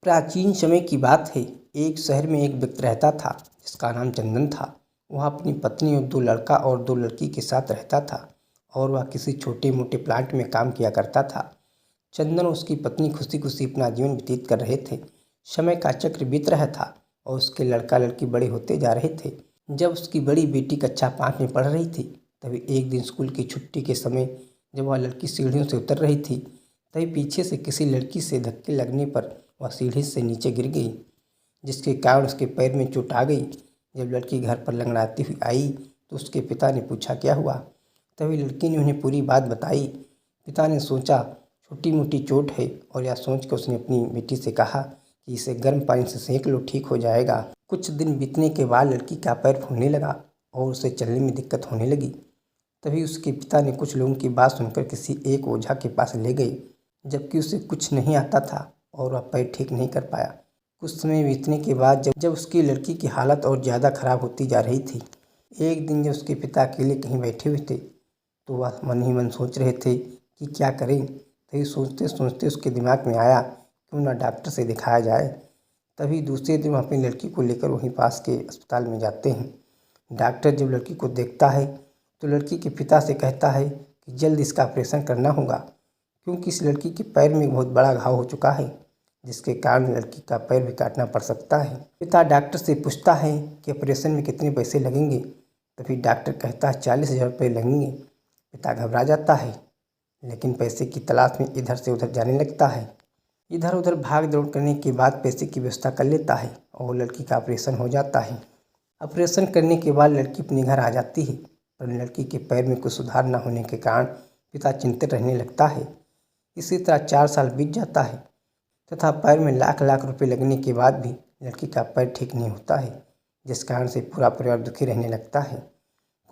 प्राचीन समय की बात है। एक शहर में एक व्यक्ति रहता था जिसका नाम चंदन था। वह अपनी पत्नी और दो लड़का और दो लड़की के साथ रहता था और वह किसी छोटे मोटे प्लांट में काम किया करता था। चंदन और उसकी पत्नी खुशी खुशी अपना जीवन व्यतीत कर रहे थे। समय का चक्र बीत रहा था और उसके लड़का लड़की बड़े होते जा रहे थे। जब उसकी बड़ी बेटी कक्षा 5 में पढ़ रही थी, तभी एक दिन स्कूल की छुट्टी के समय जब वह लड़की सीढ़ियों से उतर रही थी, तभी पीछे से किसी लड़की से धक्के लगने पर वह सीढ़ी से नीचे गिर गई, जिसके कारण उसके पैर में चोट आ गई। जब लड़की घर पर लंगड़ाती हुई आई तो उसके पिता ने पूछा क्या हुआ। तभी लड़की ने उन्हें पूरी बात बताई। पिता ने सोचा छोटी मोटी चोट है और यह सोच कर उसने अपनी बेटी से कहा कि इसे गर्म पानी से सेंक लो, ठीक हो जाएगा। कुछ दिन बीतने के बाद लड़की का पैर फूलने लगा और उसे चलने में दिक्कत होने लगी। तभी उसके पिता ने कुछ लोगों की बात सुनकर किसी एक ओझा के पास ले गए, जबकि उसे कुछ नहीं आता था और वह पैर ठीक नहीं कर पाया। कुछ समय बीतने के बाद जब उसकी लड़की की हालत और ज़्यादा खराब होती जा रही थी, एक दिन जब उसके पिता अकेले कहीं बैठे हुए थे तो वह मन ही मन सोच रहे थे कि क्या करें। तभी सोचते सोचते उसके दिमाग में आया क्यों ना डॉक्टर से दिखाया जाए। तभी दूसरे दिन वह अपनी लड़की को लेकर वहीं पास के अस्पताल में जाते हैं। डॉक्टर जब लड़की को देखता है तो लड़की के पिता से कहता है कि जल्द इसका ऑपरेशन करना होगा, क्योंकि इस लड़की के पैर में बहुत बड़ा घाव हो चुका है, जिसके कारण लड़की का पैर भी काटना पड़ सकता है। पिता डॉक्टर से पूछता है कि ऑपरेशन में कितने पैसे लगेंगे। तभी डॉक्टर कहता है 40,000 रुपये लगेंगे। पिता घबरा जाता है, लेकिन पैसे की तलाश में इधर से उधर जाने लगता है। इधर उधर भाग दौड़ करने के बाद पैसे की व्यवस्था कर लेता है और लड़की का ऑपरेशन हो जाता है। ऑपरेशन करने के बाद लड़की अपने घर आ जाती है, पर लड़की के पैर में कुछ सुधार न होने के कारण पिता चिंतित रहने लगता है। इसी तरह 4 साल बीत जाता है तथा पैर में लाख लाख रुपए लगने के बाद भी लड़की का पैर ठीक नहीं होता है, जिस कारण से पूरा परिवार दुखी रहने लगता है।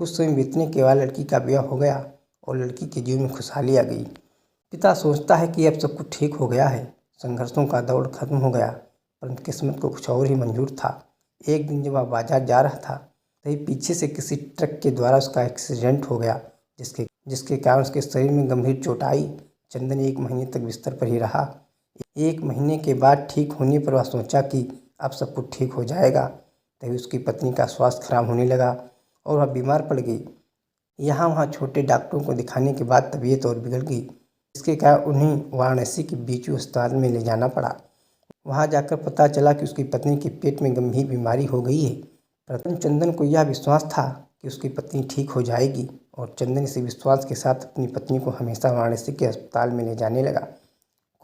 कुछ समय बीतने के बाद लड़की का ब्याह हो गया और लड़की के जीवन में खुशहाली आ गई। पिता सोचता है कि अब सब कुछ ठीक हो गया है, संघर्षों का दौर खत्म हो गया, परंतु किस्मत को कुछ और ही मंजूर था। एक दिन जब वह बाजार जा रहा था, तभी पीछे से किसी ट्रक के द्वारा उसका एक्सीडेंट हो गया, जिसके कारण उसके शरीर में गंभीर चोट आई। चंदन 1 महीने तक बिस्तर पर ही रहा। 1 महीने के बाद ठीक होने पर वह सोचा कि अब सब कुछ ठीक हो जाएगा। तभी उसकी पत्नी का स्वास्थ्य खराब होने लगा और वह बीमार पड़ गई। यहाँ वहाँ छोटे डॉक्टरों को दिखाने के बाद तबीयत और बिगड़ गई, जिसके कारण उन्हें वाराणसी के बीचू अस्पताल में ले जाना पड़ा। वहाँ जाकर पता चला कि उसकी पत्नी के पेट में गंभीर बीमारी हो गई है। प्रथम चंदन को यह विश्वास था कि उसकी पत्नी ठीक हो जाएगी और चंदन इसी विश्वास के साथ अपनी पत्नी को हमेशा वाराणसी के अस्पताल में ले जाने लगा।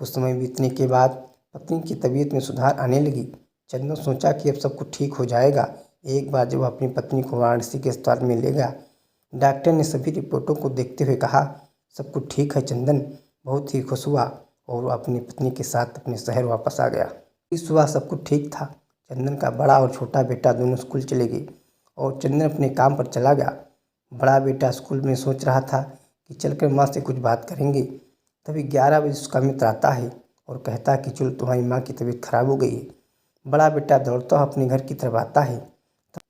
कुछ समय बीतने के बाद पत्नी की तबीयत में सुधार आने लगी। चंदन सोचा कि अब सब कुछ ठीक हो जाएगा। एक बार जब वह अपनी पत्नी को वाराणसी के अस्पताल में ले गया, डॉक्टर ने सभी रिपोर्टों को देखते हुए कहा सब कुछ ठीक है। चंदन बहुत ही खुश हुआ और वह अपनी पत्नी के साथ अपने शहर वापस आ गया। इस सुबह सब कुछ ठीक था। चंदन का बड़ा और छोटा बेटा दोनों स्कूल चले गए और चंदन अपने काम पर चला गया। बड़ा बेटा स्कूल में सोच रहा था कि चलकर माँ से कुछ बात करेंगे। तभी 11 बजे उसका मित्र आता है और कहता है कि चलो तुम्हारी माँ की तबीयत खराब हो गई है। बड़ा बेटा दौड़ता हुआ अपने घर की तरफ आता है।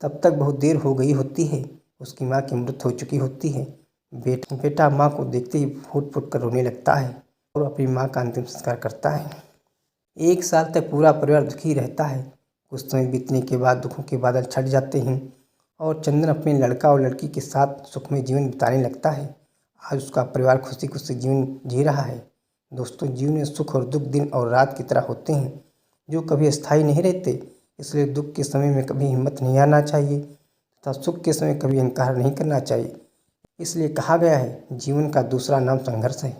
तब तक बहुत देर हो गई होती है। उसकी माँ की मृत्यु हो चुकी होती है। बेटा माँ को देखते ही फूट फूट कर रोने लगता है और अपनी माँ का अंतिम संस्कार करता है। 1 साल तक पूरा परिवार दुखी रहता है। कुछ समय बीतने के बाद दुखों के बादल छट जाते हैं और चंदन अपने लड़का और लड़की के साथ सुखमय जीवन बिताने लगता है। आज उसका परिवार खुशी खुशी जीवन जी रहा है। दोस्तों, जीवन में सुख और दुख दिन और रात की तरह होते हैं, जो कभी स्थायी नहीं रहते। इसलिए दुख के समय में कभी हिम्मत नहीं आना चाहिए तथा सुख के समय कभी अहंकार नहीं करना चाहिए। इसलिए कहा गया है जीवन का दूसरा नाम संघर्ष है।